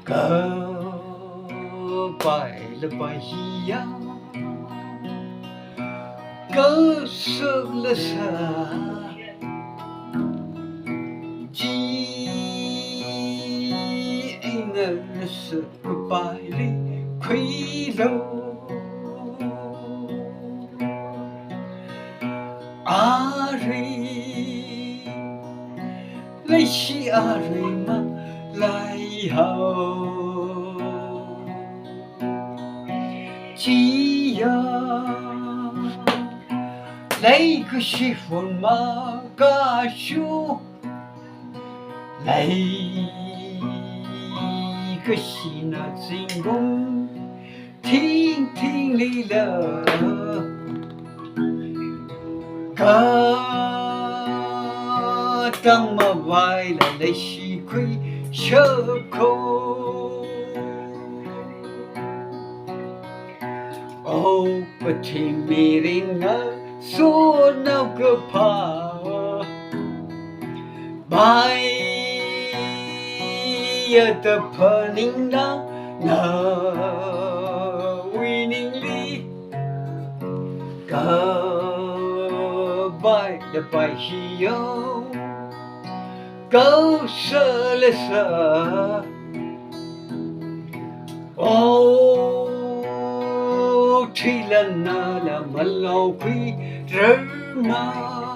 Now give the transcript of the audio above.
告白了白呀，告诉了啥？记忆那是个百里回路，阿瑞来西阿瑞嘛来好。只要来个媳妇嘛个手，来个喜那进宫，听听你了，个当嘛歪了来西亏小口。哦，不听命令啊，说那个怕，白呀的怕您啊，那为您里，个白的白西哟，够舍了舍，哦。吹了那了么老鬼人嘛。